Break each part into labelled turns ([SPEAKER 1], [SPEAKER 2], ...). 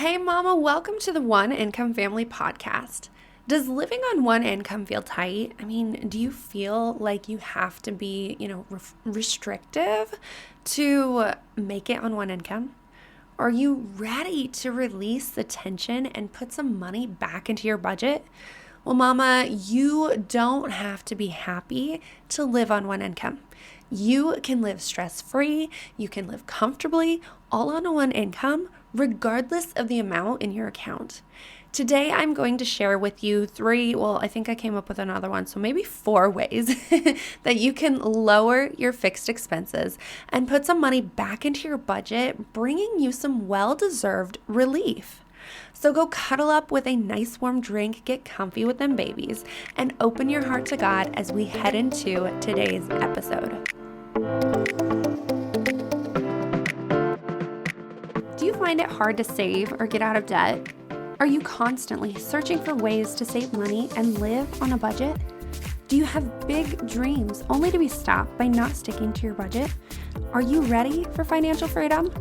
[SPEAKER 1] Hey, Mama, welcome to the One Income Family Podcast. Does living on one income feel tight? Do you feel like you have to be, restrictive to make it on one income? Are you ready to release the tension and put some money back into your budget? Well, Mama, you don't have to be happy to live on one income. You can live stress-free, you can live comfortably, all on one income, regardless of the amount in your account. Today, I'm going to share with you I think I came up with another one, so maybe 4 ways that you can lower your fixed expenses and put some money back into your budget, bringing you some well-deserved relief. So go cuddle up with a nice warm drink, get comfy with them babies, and open your heart to God as we head into today's episode. Do you find it hard to save or get out of debt? Are you constantly searching for ways to save money and live on a budget? Do you have big dreams only to be stopped by not sticking to your budget? Are you ready for financial freedom?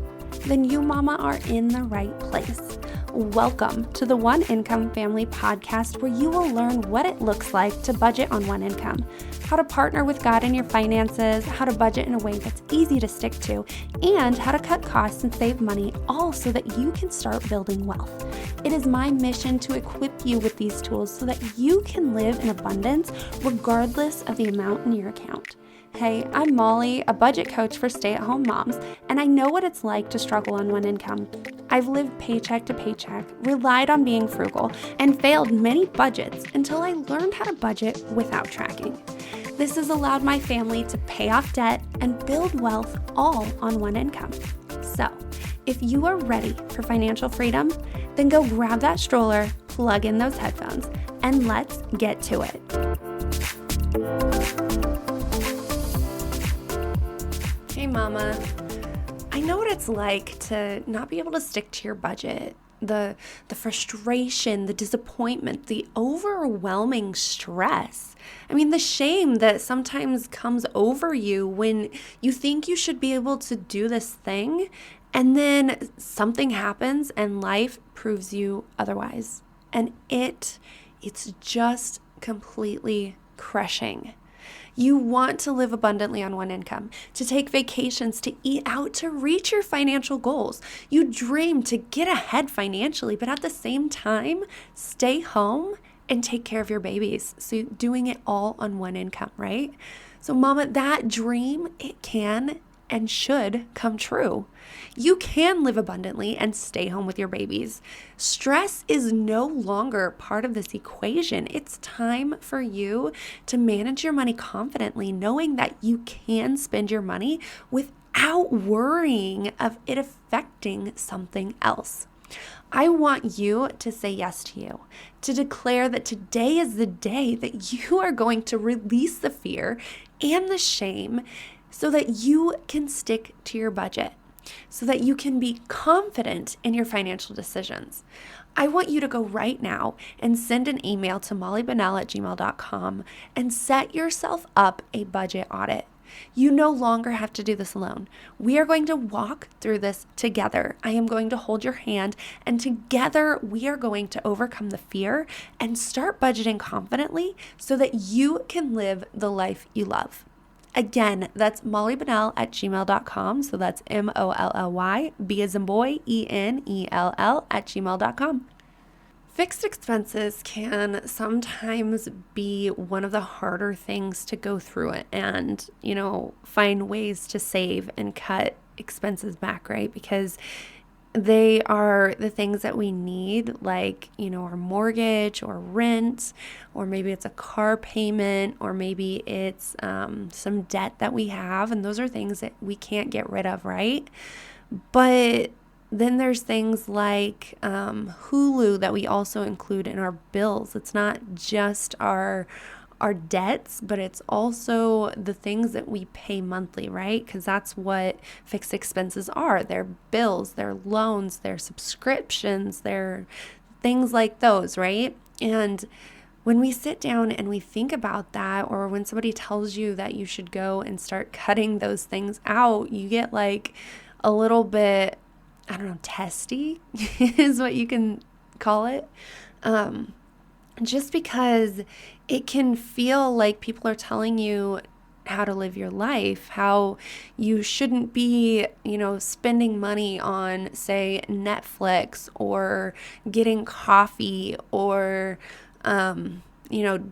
[SPEAKER 1] Then you, Mama, are in the right place. Welcome to the One Income Family Podcast, where you will learn what it looks like to budget on one income, how to partner with God in your finances, how to budget in a way that's easy to stick to, and how to cut costs and save money, all so that you can start building wealth. It is my mission to equip you with these tools so that you can live in abundance regardless of the amount in your account. Hey, I'm Molly, a budget coach for stay-at-home moms, and I know what it's like to struggle on one income. I've lived paycheck to paycheck, relied on being frugal, and failed many budgets until I learned how to budget without tracking. This has allowed my family to pay off debt and build wealth all on one income. So, if you are ready for financial freedom, then go grab that stroller, plug in those headphones, and let's get to it. Hey, Mama. I know what it's like to not be able to stick to your budget. The frustration, the disappointment, the overwhelming stress. The shame that sometimes comes over you when you think you should be able to do this thing, and then something happens and life proves you otherwise. And it's just completely crushing. You want to live abundantly on one income, to take vacations, to eat out, to reach your financial goals. You dream to get ahead financially, but at the same time, stay home and take care of your babies. So doing it all on one income, right? So Mama, that dream, it can and should come true. You can live abundantly and stay home with your babies. Stress is no longer part of this equation. It's time for you to manage your money confidently, knowing that you can spend your money without worrying of it affecting something else. I want you to say yes to you, to declare that today is the day that you are going to release the fear and the shame so that you can stick to your budget, so that you can be confident in your financial decisions. I want you to go right now and send an email to mollybonnell@gmail.com and set yourself up a budget audit. You no longer have to do this alone. We are going to walk through this together. I am going to hold your hand, and together we are going to overcome the fear and start budgeting confidently so that you can live the life you love. Again, that's mollybonnell@gmail.com. So that's MOLLY, B as in boy, ENELL @gmail.com. Fixed expenses can sometimes be one of the harder things to go through it and, find ways to save and cut expenses back, right? Because they are the things that we need, like, our mortgage or rent, or maybe it's a car payment, or maybe it's some debt that we have. And those are things that we can't get rid of, right? But then there's things like Hulu that we also include in our bills. It's not just our debts, but it's also the things that we pay monthly, right? Because that's what fixed expenses are. They're bills, they're loans, they're subscriptions, they're things like those, right? And when we sit down and we think about that, or when somebody tells you that you should go and start cutting those things out, you get like a little bit I don't know, testy is what you can call it. Just because it can feel like people are telling you how to live your life, how you shouldn't be, spending money on, say, Netflix or getting coffee or,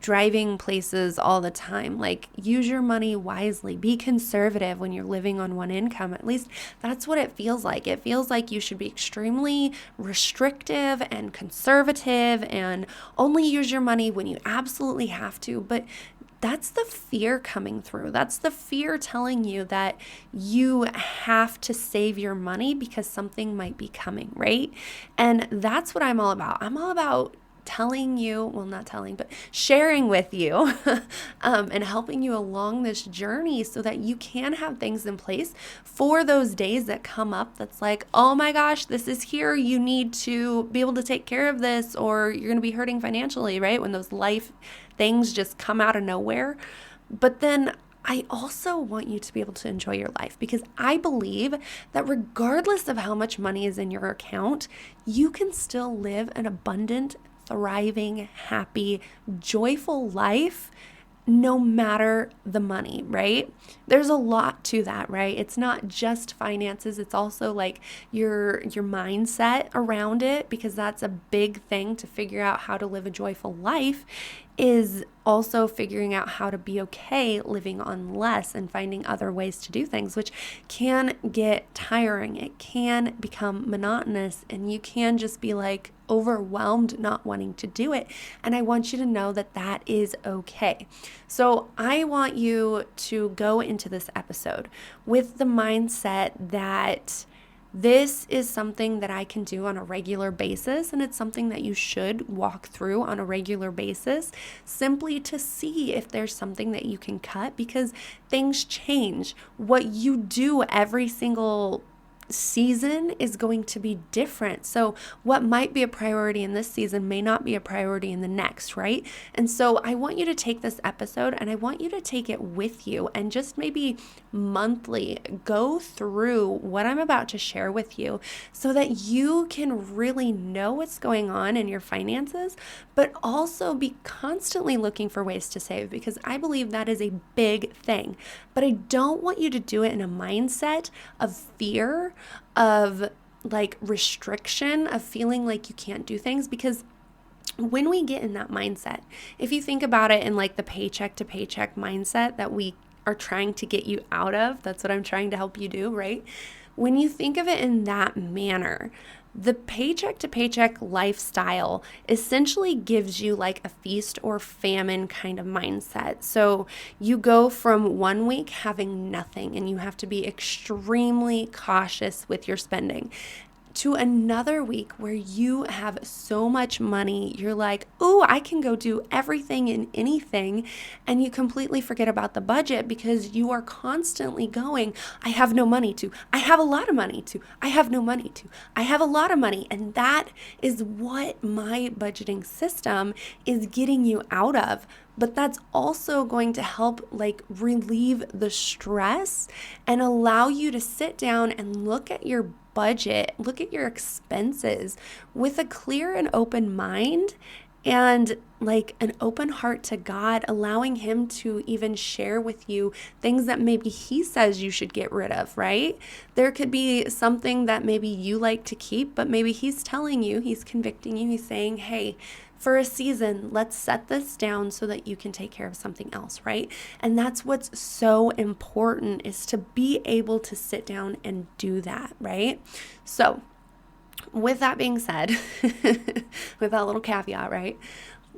[SPEAKER 1] driving places all the time. Like, use your money wisely. Be conservative when you're living on one income. At least that's what it feels like. It feels like you should be extremely restrictive and conservative and only use your money when you absolutely have to. But that's the fear coming through. That's the fear telling you that you have to save your money because something might be coming, right? And that's what I'm all about. I'm all about telling you, well, not telling, but sharing with you and helping you along this journey so that you can have things in place for those days that come up that's like, oh my gosh, this is here. You need to be able to take care of this or you're going to be hurting financially, right? When those life things just come out of nowhere. But then I also want you to be able to enjoy your life because I believe that regardless of how much money is in your account, you can still live an abundant, thriving, happy, joyful life no matter the money, right? There's a lot to that, right? It's not just finances, it's also like your mindset around it, because that's a big thing to figure out how to live a joyful life, is also figuring out how to be okay living on less and finding other ways to do things, which can get tiring. It can become monotonous and you can just be like overwhelmed not wanting to do it. And I want you to know that that is okay. So I want you to go into this episode with the mindset that this is something that I can do on a regular basis, and it's something that you should walk through on a regular basis simply to see if there's something that you can cut, because things change. What you do every single season is going to be different. So what might be a priority in this season may not be a priority in the next, right? And so I want you to take this episode and I want you to take it with you and just maybe monthly go through what I'm about to share with you so that you can really know what's going on in your finances, but also be constantly looking for ways to save, because I believe that is a big thing. But I don't want you to do it in a mindset of fear, of like restriction, of feeling like you can't do things, because when we get in that mindset, if you think about it in like the paycheck to paycheck mindset that we are trying to get you out of, that's what I'm trying to help you do, right? When you think of it in that manner, the paycheck to paycheck lifestyle essentially gives you like a feast or famine kind of mindset. So you go from 1 week having nothing and you have to be extremely cautious with your spending, to another week where you have so much money, you're like, oh, I can go do everything and anything. And you completely forget about the budget because you are constantly going, I have no money to, I have a lot of money to, I have no money to, I have a lot of money. And that is what my budgeting system is getting you out of. But that's also going to help like relieve the stress and allow you to sit down and look at your budget, look at your expenses with a clear and open mind and like an open heart to God, allowing Him to even share with you things that maybe He says you should get rid of, right? There could be something that maybe you like to keep, but maybe He's telling you, He's convicting you, He's saying, hey, for a season, let's set this down so that you can take care of something else, right? And that's what's so important, is to be able to sit down and do that, right? So with that being said, with that little caveat, right?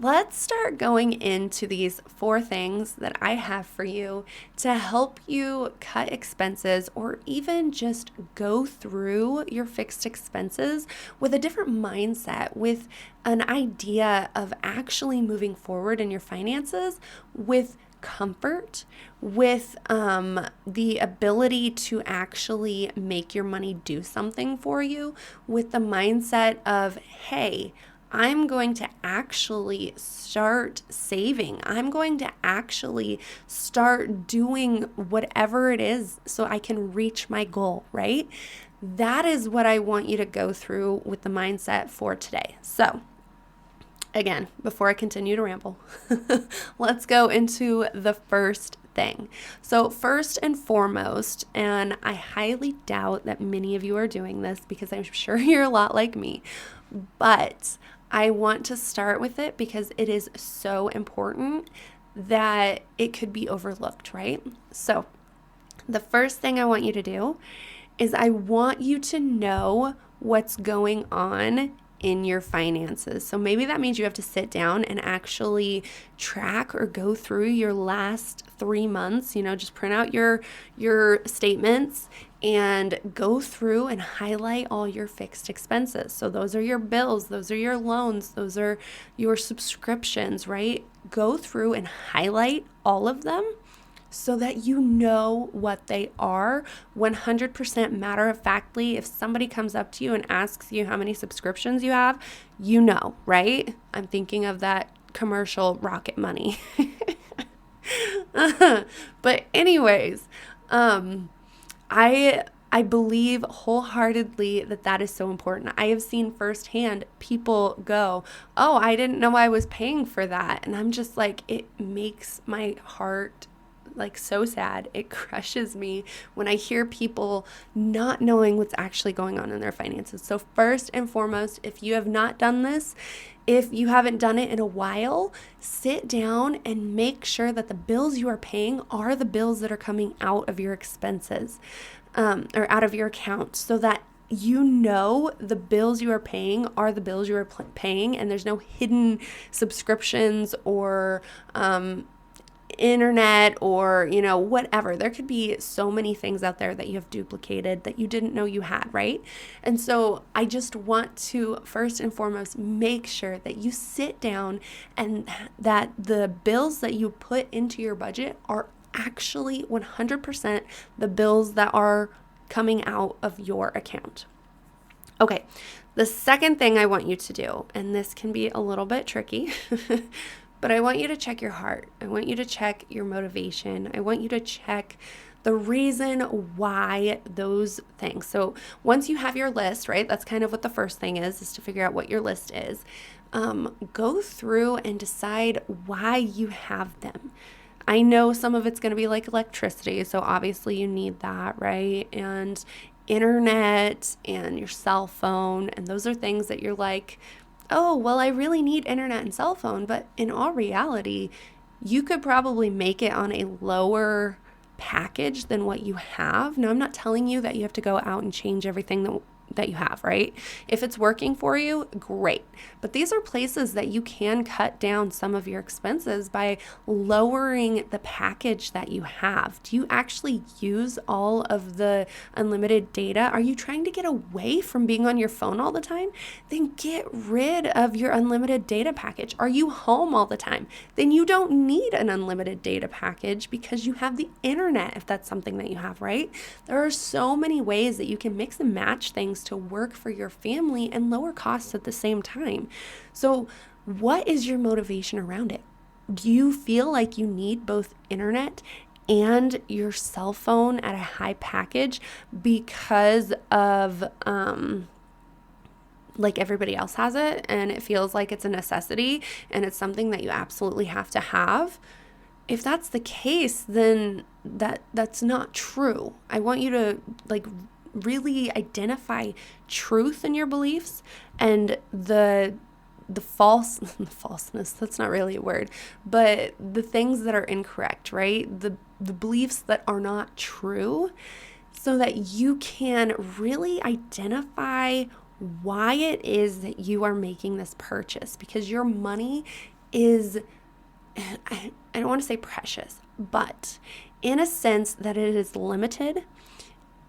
[SPEAKER 1] Let's start going into these 4 things that I have for you to help you cut expenses, or even just go through your fixed expenses with a different mindset, with an idea of actually moving forward in your finances with comfort, with the ability to actually make your money do something for you, with the mindset of, hey, I'm going to actually start saving. I'm going to actually start doing whatever it is so I can reach my goal, right? that is what I want you to go through with the mindset for today. So again, before I continue to ramble, let's go into the first thing. So first and foremost, and I highly doubt that many of you are doing this because I'm sure you're a lot like me, but I want to start with it because it is so important that it could be overlooked, right? So the first thing I want you to do is I want you to know what's going on in your finances. So maybe that means you have to sit down and actually track or go through your last 3 months, just print out your statements and go through and highlight all your fixed expenses. So those are your bills, those are your loans, those are your subscriptions, right? Go through and highlight all of them so that you know what they are 100% matter-of-factly. If somebody comes up to you and asks you how many subscriptions you have, right? I'm thinking of that commercial Rocket Money. But anyways, I believe wholeheartedly that is so important. I have seen firsthand people go, oh, I didn't know I was paying for that. And I'm just like, it makes my heart so sad. It crushes me when I hear people not knowing what's actually going on in their finances. So first and foremost, if you have not done this, if you haven't done it in a while, sit down and make sure that the bills you are paying are the bills that are coming out of your expenses, or out of your account, so that the bills you are paying are the bills you are paying, and there's no hidden subscriptions or internet or whatever. There could be so many things out there that you have duplicated that you didn't know you had, right? And so I just want to first and foremost make sure that you sit down and that the bills that you put into your budget are actually 100% the bills that are coming out of your account. Okay, the second thing I want you to do, and this can be a little bit tricky, but I want you to check your heart. I want you to check your motivation. I want you to check the reason why those things. So once you have your list, right, that's kind of what the first thing is to figure out what your list is. Go through and decide why you have them. I know some of it's going to be like electricity, so obviously you need that, right? And internet and your cell phone, and those are things that you're like, oh, well, I really need internet and cell phone, but in all reality, you could probably make it on a lower package than what you have. Now, I'm not telling you that you have to go out and change everything that you have, right? If it's working for you, great. But these are places that you can cut down some of your expenses by lowering the package that you have. Do you actually use all of the unlimited data? Are you trying to get away from being on your phone all the time? Then get rid of your unlimited data package. Are you home all the time? Then you don't need an unlimited data package because you have the internet, if that's something that you have, right? There are so many ways that you can mix and match things to work for your family and lower costs at the same time. So what is your motivation around it? Do you feel like you need both internet and your cell phone at a high package because of like everybody else has it and it feels like it's a necessity and it's something that you absolutely have to have? If that's the case, then that's not true. I want you to really identify truth in your beliefs and the falseness, that's not really a word, but the things that are incorrect, right? The beliefs that are not true, so that you can really identify why it is that you are making this purchase, because your money is, I don't want to say precious, but in a sense that it is limited.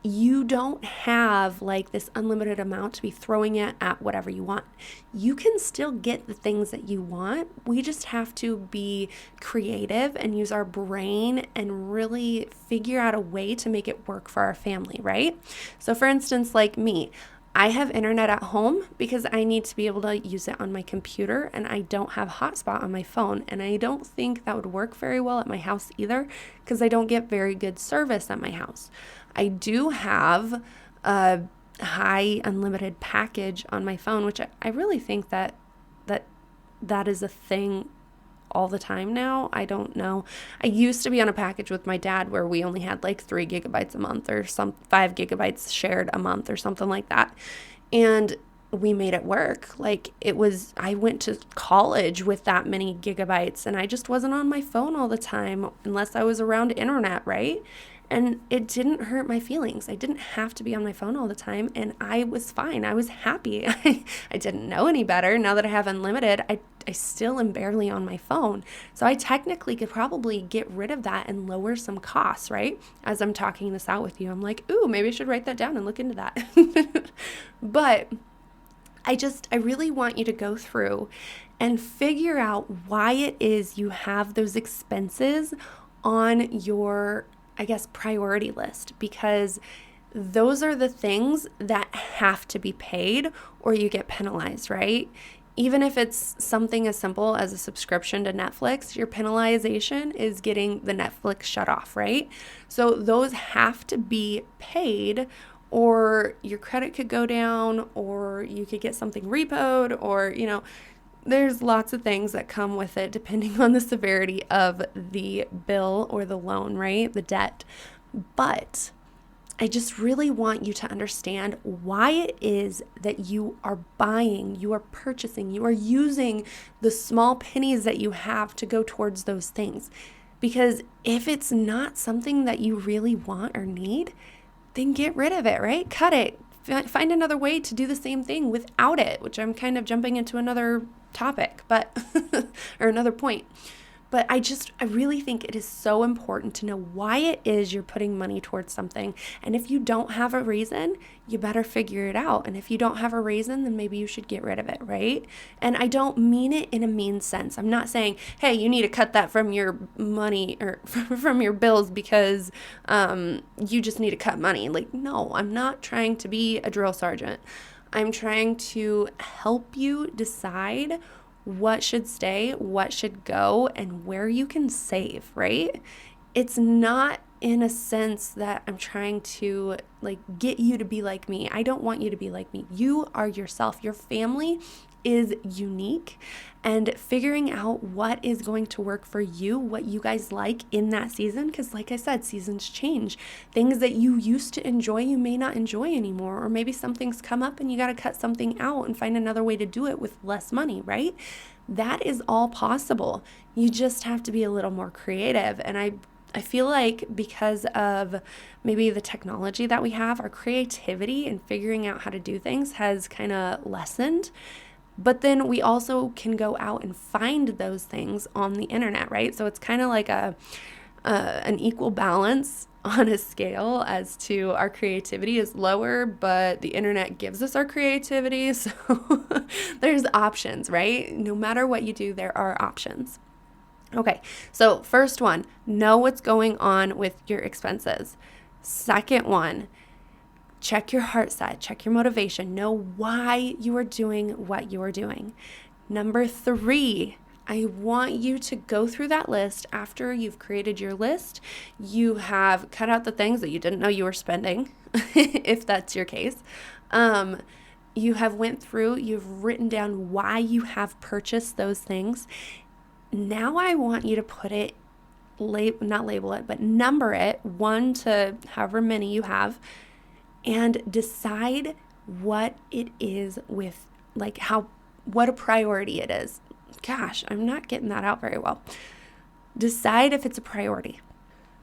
[SPEAKER 1] You don't have this unlimited amount to be throwing it at whatever you want. You can still get the things that you want. We just have to be creative and use our brain and really figure out a way to make it work for our family, right? So for instance, like me, I have internet at home because I need to be able to use it on my computer, and I don't have hotspot on my phone, and I don't think that would work very well at my house either because I don't get very good service at my house. I do have a high unlimited package on my phone, which I really think that is a thing all the time now. I don't know. I used to be on a package with my dad where we only had like 3 gigabytes a month or 5 gigabytes shared a month or something like that. And we made it work. Like I went to college with that many gigabytes and I just wasn't on my phone all the time unless I was around internet, right? And it didn't hurt my feelings. I didn't have to be on my phone all the time and I was fine. I was happy. I didn't know any better. Now that I have unlimited, I still am barely on my phone. So I technically could probably get rid of that and lower some costs, right? As I'm talking this out with you, I'm like, ooh, maybe I should write that down and look into that. But I really want you to go through and figure out why it is you have those expenses on your, I guess, priority list, because those are the things that have to be paid or you get penalized, right? Even if it's something as simple as a subscription to Netflix, your penalization is getting the Netflix shut off, right? So those have to be paid or your credit could go down or you could get something repoed or, there's lots of things that come with it depending on the severity of the bill or the loan, right? The debt. But I just really want you to understand why it is that you are buying, you are purchasing, you are using the small pennies that you have to go towards those things. Because if it's not something that you really want or need, then get rid of it, right? Cut it. Find another way to do the same thing without it, which I'm kind of jumping into another topic, but or another point. But I really think it is so important to know why it is you're putting money towards something. And if you don't have a reason, you better figure it out. And if you don't have a reason, then maybe you should get rid of it, right? And I don't mean it in a mean sense. I'm not saying, hey, you need to cut that from your money or from your bills because you just need to cut money. Like, no, I'm not trying to be a drill sergeant. I'm trying to help you decide what should stay, what should go, and where you can save, right? It's not in a sense that I'm trying to get you to be like me. I don't want you to be like me. You are yourself. Your family is unique, and figuring out what is going to work for you, what you guys like in that season, because like I said, seasons change. Things that you used to enjoy, you may not enjoy anymore, or maybe something's come up and you got to cut something out and find another way to do it with less money, right? That is all possible. You just have to be a little more creative. And I feel like because of maybe the technology that we have, our creativity in figuring out how to do things has kind of lessened. But then we also can go out and find those things on the internet, right? So it's kind of like an equal balance on a scale as to our creativity is lower, but the internet gives us our creativity. So there's options, right? No matter what you do, there are options. Okay, so first one, know what's going on with your expenses. Second one, check your heart set, check your motivation, know why you are doing what you are doing. Number 3, I want you to go through that list. After you've created your list, you have cut out the things that you didn't know you were spending, if that's your case. You have went through, you've written down why you have purchased those things. Now I want you to put it, not label it, but number it, 1 to however many you have, and decide what it is with, what a priority it is. Gosh, I'm not getting that out very well. Decide if it's a priority.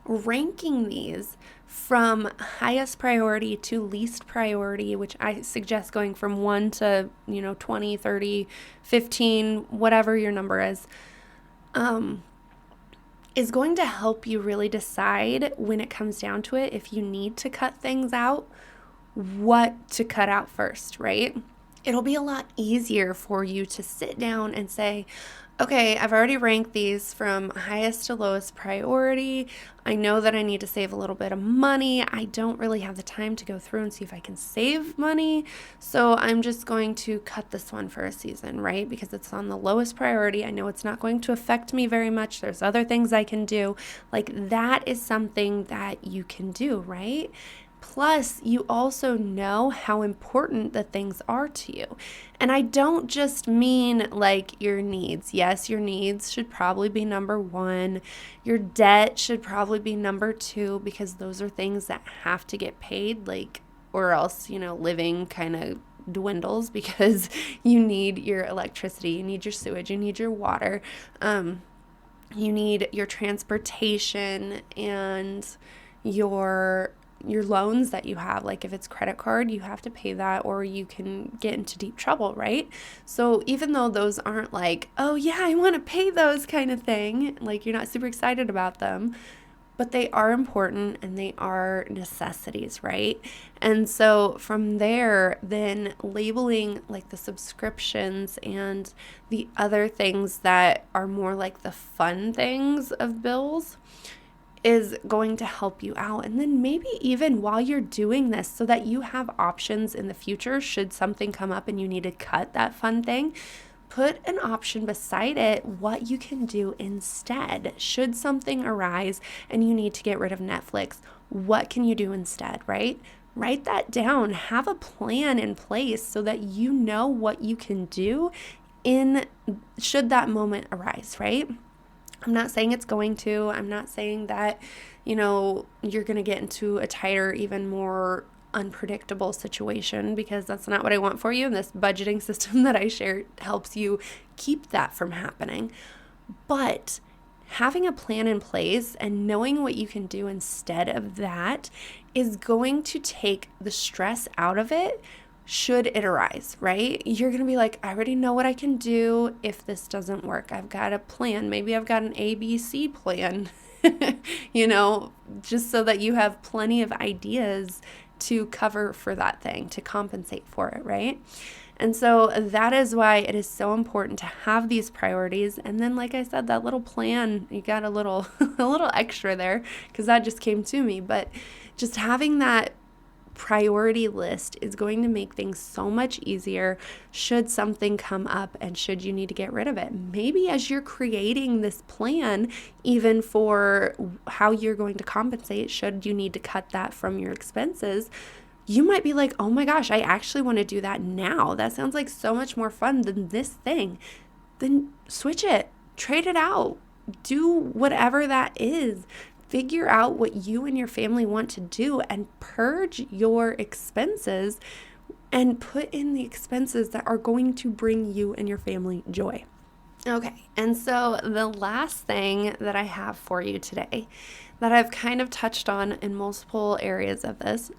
[SPEAKER 1] Ranking these from highest priority to least priority, which I suggest going from 1 to, 20, 30, 15, whatever your number is going to help you really decide when it comes down to it, if you need to cut things out, what to cut out first, right? It'll be a lot easier for you to sit down and say, okay, I've already ranked these from highest to lowest priority. I know that I need to save a little bit of money. I don't really have the time to go through and see if I can save money. So I'm just going to cut this one for a season, right? Because it's on the lowest priority. I know it's not going to affect me very much. There's other things I can do. That is something that you can do, right? Plus, you also know how important the things are to you. And I don't just mean like your needs. Yes, your needs should probably be number one. Your debt should probably be number two, because those are things that have to get paid, like, or else, living kind of dwindles because you need your electricity, you need your sewage, you need your water, you need your transportation and your loans that you have. Like if it's credit card, you have to pay that or you can get into deep trouble, right? So even though those aren't like, oh yeah, I want to pay those kind of thing, like you're not super excited about them, but they are important and they are necessities, right? And so from there, then labeling like the subscriptions and the other things that are more like the fun things of bills is going to help you out. And then maybe even while you're doing this, so that you have options in the future should something come up and you need to cut that fun thing, put an option beside it what you can do instead. Should something arise and you need to get rid of Netflix, what can you do instead, right? Write that down. Have a plan in place so that you know what you can do should that moment arise, right? I'm not saying it's going to. I'm not saying that, you're going to get into a tighter, even more unpredictable situation, because that's not what I want for you. And this budgeting system that I share helps you keep that from happening. But having a plan in place and knowing what you can do instead of that is going to take the stress out of it should it arise, right? You're going to be like, I already know what I can do if this doesn't work. I've got a plan. Maybe I've got an ABC plan, just so that you have plenty of ideas to cover for that thing, to compensate for it, right? And so that is why it is so important to have these priorities. And then, like I said, that little plan, you got a little extra there because that just came to me. But just having that priority list is going to make things so much easier should something come up and should you need to get rid of it. Maybe as you're creating this plan, even for how you're going to compensate should you need to cut that from your expenses, you might be like, oh my gosh, I actually want to do that now. That sounds like so much more fun than this thing. Then switch it, trade it out, do whatever that is. Figure out what you and your family want to do and purge your expenses and put in the expenses that are going to bring you and your family joy. Okay, and so the last thing that I have for you today that I've kind of touched on in multiple areas of this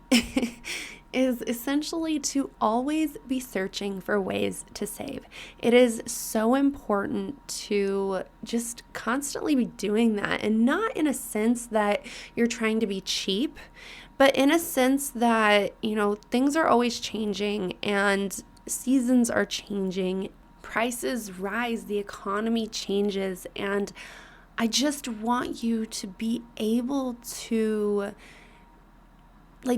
[SPEAKER 1] is essentially to always be searching for ways to save. It is so important to just constantly be doing that, and not in a sense that you're trying to be cheap, but in a sense that, things are always changing and seasons are changing, prices rise, the economy changes, and I just want you to be able to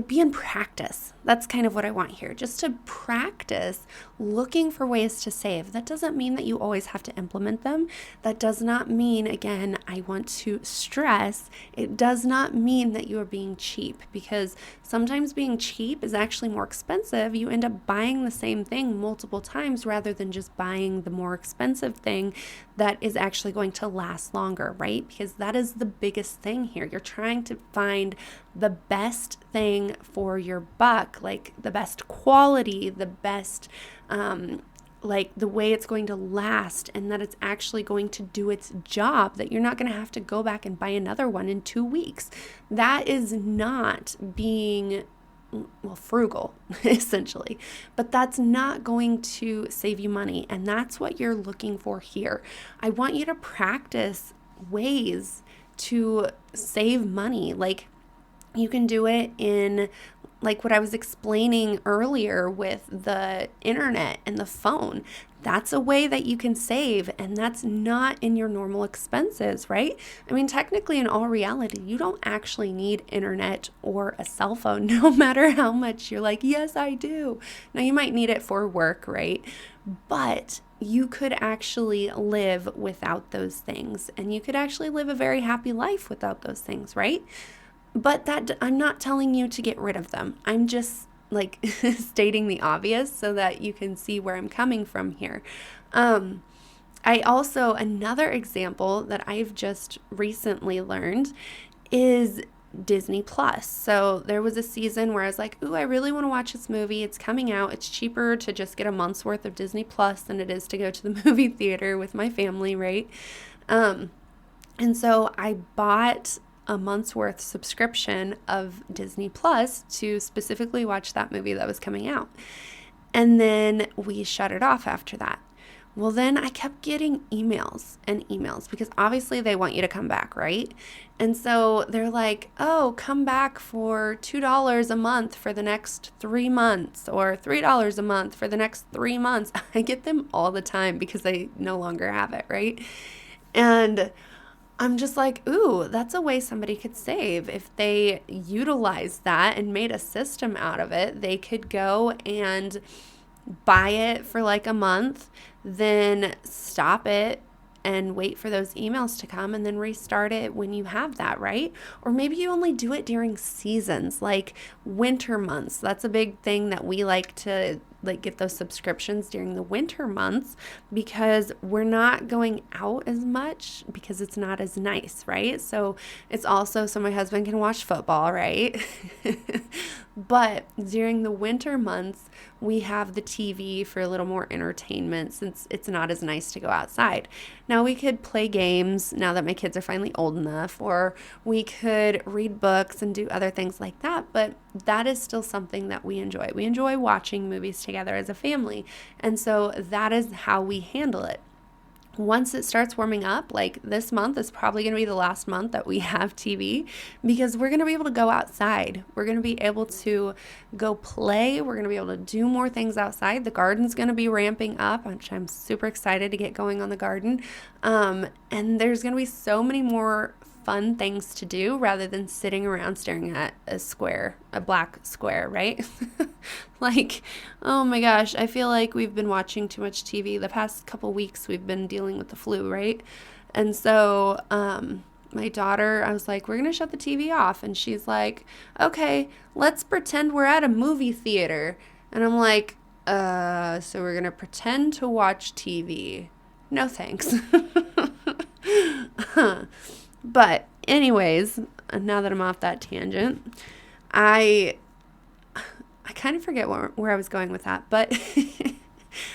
[SPEAKER 1] be in practice. That's kind of what I want here, just to practice looking for ways to save. That doesn't mean that you always have to implement them. That does not mean, again, I want to stress, it does not mean that you are being cheap, because sometimes being cheap is actually more expensive. You end up buying the same thing multiple times rather than just buying the more expensive thing that is actually going to last longer, right? Because that is the biggest thing here. You're trying to find the best thing for your buck, like the best quality, the best, the way it's going to last, and that it's actually going to do its job, that you're not going to have to go back and buy another one in 2 weeks. That is not being frugal, essentially, but that's not going to save you money. And that's what you're looking for here. I want you to practice ways to save money. Like, you can do it in, like what I was explaining earlier with the internet and the phone. That's a way that you can save, and that's not in your normal expenses, right? I mean, technically, in all reality, you don't actually need internet or a cell phone, no matter how much you're like, yes, I do. Now, you might need it for work, right? But you could actually live without those things, and you could actually live a very happy life without those things, right? But that I'm not telling you to get rid of them. I'm just like stating the obvious so that you can see where I'm coming from here. I also, another example that I've just recently learned is Disney Plus. So there was a season where I was like, ooh, I really want to watch this movie. It's coming out. It's cheaper to just get a month's worth of Disney Plus than it is to go to the movie theater with my family, right? And so I bought a month's worth subscription of Disney Plus to specifically watch that movie that was coming out. And then we shut it off after that. Well, then I kept getting emails and emails because obviously they want you to come back, right? And so they're like, oh, come back for $2 a month for the next 3 months or $3 a month for the next 3 months. I get them all the time because I no longer have it, right? And I'm just like, ooh, that's a way somebody could save. If they utilized that and made a system out of it, they could go and buy it for like a month, then stop it and wait for those emails to come and then restart it when you have that, right? Or maybe you only do it during seasons like winter months. That's a big thing that we like to get those subscriptions during the winter months because we're not going out as much because it's not as nice, right? So it's also so my husband can watch football, right? But during the winter months, we have the TV for a little more entertainment since it's not as nice to go outside. Now we could play games now that my kids are finally old enough, or we could read books and do other things like that, but that is still something that we enjoy. We enjoy watching movies together as a family, and so that is how we handle it. Once it starts warming up, like this month is probably going to be the last month that we have TV because we're going to be able to go outside. We're going to be able to go play. We're going to be able to do more things outside. The garden's going to be ramping up, which I'm super excited to get going on the garden. And there's going to be so many more fun things to do rather than sitting around staring at a black square, right? Like, oh my gosh, I feel like we've been watching too much TV. The past couple weeks we've been dealing with the flu, right? And so my daughter, I was like, we're going to shut the TV off. And she's like, okay, let's pretend we're at a movie theater. And I'm like, so we're going to pretend to watch TV. No thanks. But anyways, now that I'm off that tangent, I kind of forget where I was going with that, but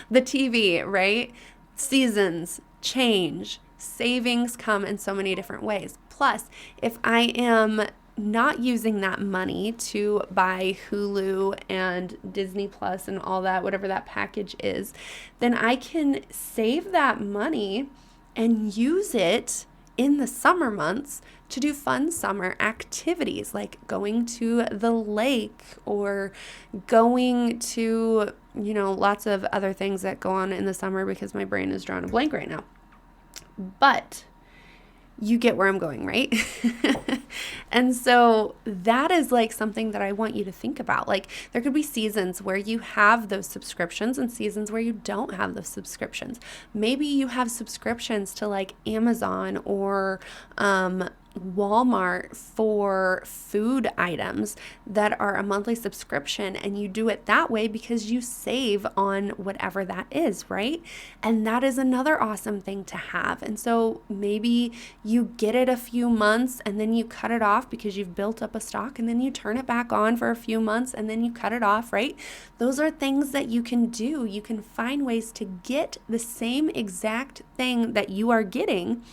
[SPEAKER 1] the TV, right? Seasons change, savings come in so many different ways. Plus, if I am not using that money to buy Hulu and Disney Plus and all that, whatever that package is, then I can save that money and use it in the summer months to do fun summer activities like going to the lake or going to, lots of other things that go on in the summer because my brain is drawing a blank right now. But you get where I'm going, right? And so that is like something that I want you to think about. Like there could be seasons where you have those subscriptions and seasons where you don't have those subscriptions. Maybe you have subscriptions to like Amazon or Walmart for food items that are a monthly subscription, and you do it that way because you save on whatever that is, right? And that is another awesome thing to have. And so maybe you get it a few months and then you cut it off because you've built up a stock, and then you turn it back on for a few months and then you cut it off, right? Those are things that you can do. You can find ways to get the same exact thing that you are getting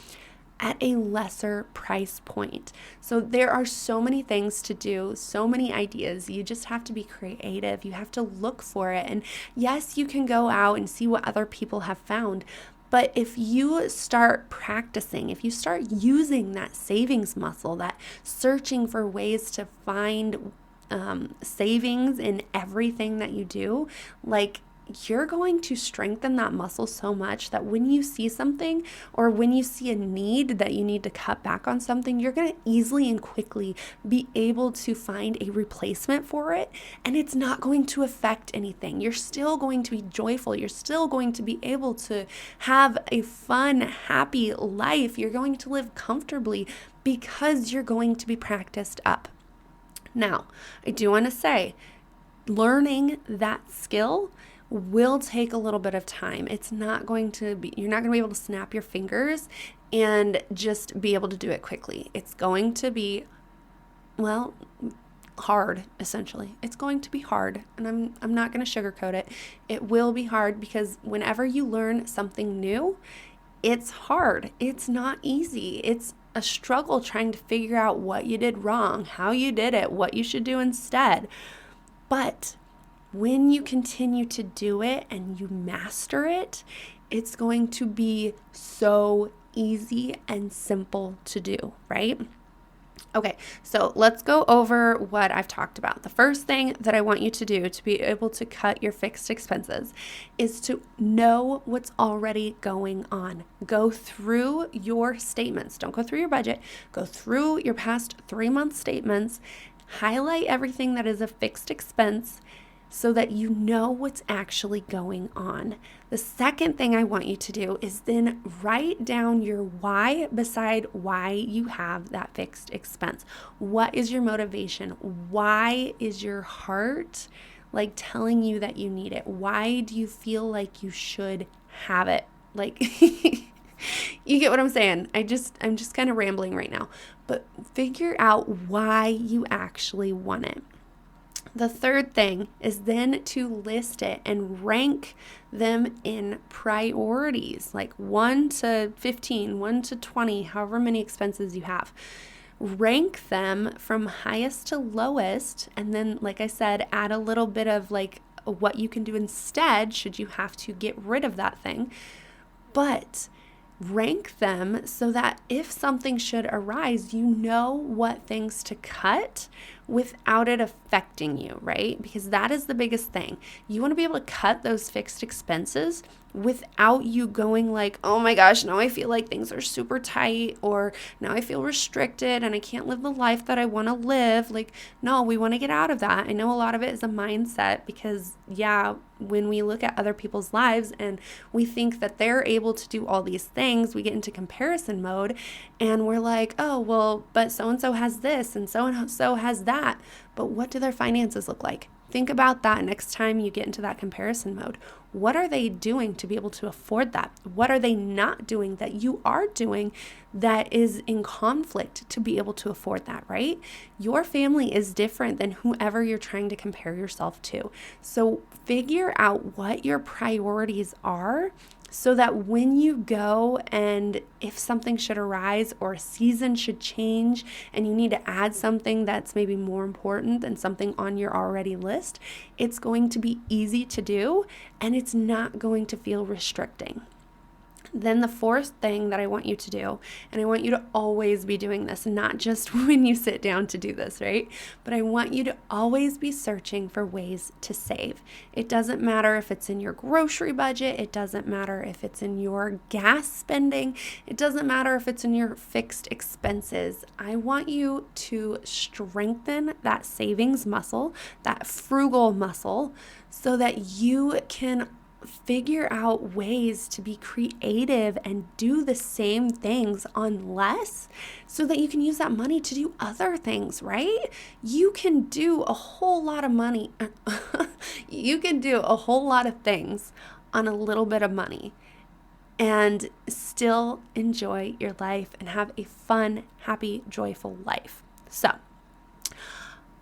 [SPEAKER 1] at a lesser price point. So there are so many things to do, so many ideas. You just have to be creative. You have to look for it. And yes, you can go out and see what other people have found. But if you start practicing, if you start using that savings muscle, that searching for ways to find savings in everything that you do, like you're going to strengthen that muscle so much that when you see something or when you see a need that you need to cut back on something, you're going to easily and quickly be able to find a replacement for it, and it's not going to affect anything. You're still going to be joyful. You're still going to be able to have a fun, happy life. You're going to live comfortably because you're going to be practiced up. Now, I do want to say, learning that skill will take a little bit of time. It's not going to be, you're not going to be able to snap your fingers and just be able to do it quickly. It's going to be, well, hard, essentially. It's going to be hard, and I'm not going to sugarcoat it. It will be hard because whenever you learn something new, it's hard. It's not easy. It's a struggle trying to figure out what you did wrong, how you did it, what you should do instead. But when you continue to do it and you master it, it's going to be so easy and simple to do, right? Okay, so let's go over what I've talked about. The first thing that I want you to do to be able to cut your fixed expenses is to know what's already going on. Go through your statements. Don't go through your budget. Go through your past 3-month statements. Highlight everything that is a fixed expense so that you know what's actually going on. The second thing I want you to do is then write down your why beside why you have that fixed expense. What is your motivation? Why is your heart like telling you that you need it? Why do you feel like you should have it? Like, you get what I'm saying? I'm just kind of rambling right now, but figure out why you actually want it. The third thing is then to list it and rank them in priorities, like 1 to 15, 1 to 20, however many expenses you have. Rank them from highest to lowest, and then, like I said, add a little bit of like what you can do instead should you have to get rid of that thing. But rank them so that if something should arise, you know what things to cut without it affecting you, right? Because that is the biggest thing. You want to be able to cut those fixed expenses without you going like, oh my gosh, now I feel like things are super tight, or now I feel restricted and I can't live the life that I want to live. Like, no, we want to get out of that. I know a lot of it is a mindset because, yeah, when we look at other people's lives and we think that they're able to do all these things, we get into comparison mode and we're like, oh, well, but so-and-so has this and so-and-so has that. But what do their finances look like? Think about that next time you get into that comparison mode. What are they doing to be able to afford that? What are they not doing that you are doing that is in conflict to be able to afford that, right? Your family is different than whoever you're trying to compare yourself to. So figure out what your priorities are so that when you go and if something should arise or a season should change and you need to add something that's maybe more important than something on your already list, it's going to be easy to do and it's not going to feel restricting. Then the fourth thing that I want you to do, and I want you to always be doing this, not just when you sit down to do this, right? But I want you to always be searching for ways to save. It doesn't matter if it's in your grocery budget. It doesn't matter if it's in your gas spending. It doesn't matter if it's in your fixed expenses. I want you to strengthen that savings muscle, that frugal muscle, so that you can figure out ways to be creative and do the same things on less so that you can use that money to do other things, right? You can do a whole lot of money. You can do a whole lot of things on a little bit of money and still enjoy your life and have a fun, happy, joyful life. So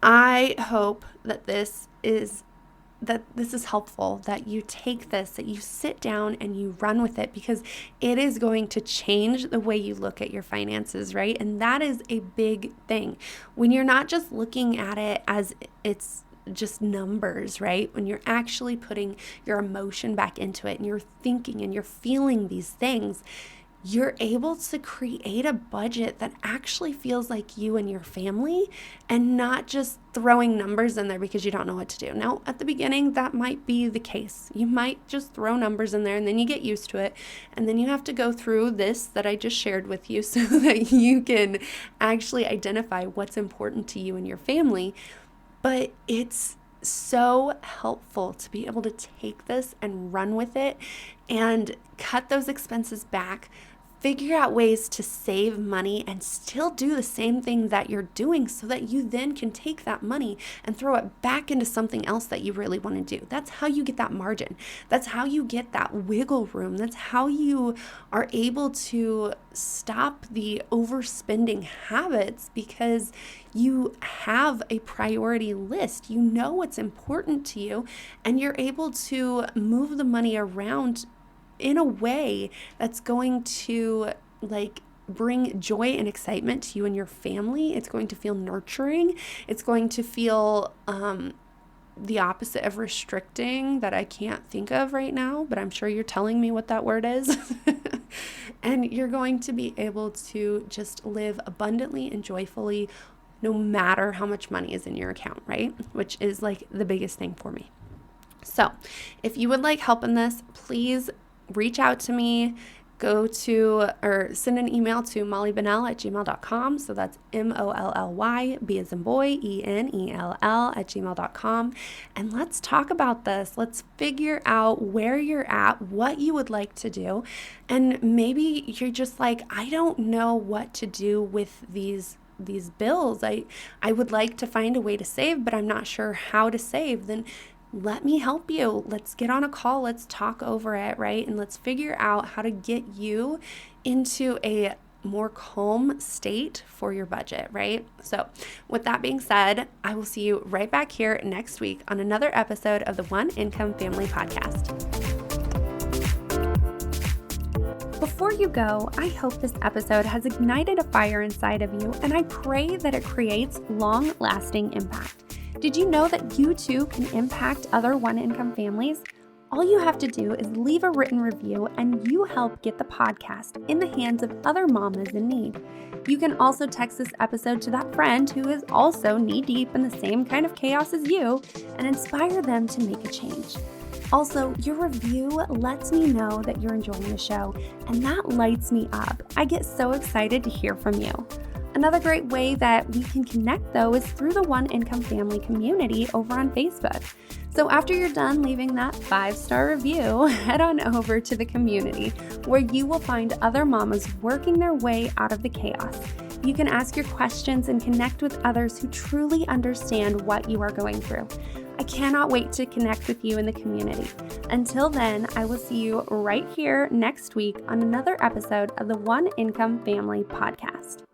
[SPEAKER 1] I hope that this is helpful, that you take this, that you sit down and you run with it, because it is going to change the way you look at your finances, right? And that is a big thing. When you're not just looking at it as it's just numbers, right? When you're actually putting your emotion back into it and you're thinking and you're feeling these things, you're able to create a budget that actually feels like you and your family and not just throwing numbers in there because you don't know what to do. Now, at the beginning, that might be the case. You might just throw numbers in there and then you get used to it. And then you have to go through this that I just shared with you so that you can actually identify what's important to you and your family. But it's so helpful to be able to take this and run with it and cut those expenses back, figure out ways to save money and still do the same thing that you're doing so that you then can take that money and throw it back into something else that you really want to do. That's how you get that margin. That's how you get that wiggle room. That's how you are able to stop the overspending habits because you have a priority list. You know what's important to you and you're able to move the money around in a way that's going to bring joy and excitement to you and your family. It's going to feel nurturing. It's going to feel the opposite of restricting that I can't think of right now, but I'm sure you're telling me what that word is. And you're going to be able to just live abundantly and joyfully no matter how much money is in your account, right? Which is the biggest thing for me. So if you would like help in this, please reach out to me, send an email to mollybennell@gmail.com. So that's MOLLY, B as in boy, ENELL @gmail.com. And let's talk about this. Let's figure out where you're at, what you would like to do. And maybe you're just I don't know what to do with these bills. I would like to find a way to save, but I'm not sure how to save. Then let me help you. Let's get on a call. Let's talk over it, right? And let's figure out how to get you into a more calm state for your budget, right? So with that being said, I will see you right back here next week on another episode of the One Income Family Podcast. Before you go, I hope this episode has ignited a fire inside of you, and I pray that it creates long-lasting impact. Did you know that you too can impact other one-income families? All you have to do is leave a written review and you help get the podcast in the hands of other mamas in need. You can also text this episode to that friend who is also knee-deep in the same kind of chaos as you and inspire them to make a change. Also, your review lets me know that you're enjoying the show, and that lights me up. I get so excited to hear from you. Another great way that we can connect, though, is through the One Income Family community over on Facebook. So after you're done leaving that 5-star review, head on over to the community where you will find other mamas working their way out of the chaos. You can ask your questions and connect with others who truly understand what you are going through. I cannot wait to connect with you in the community. Until then, I will see you right here next week on another episode of the One Income Family Podcast.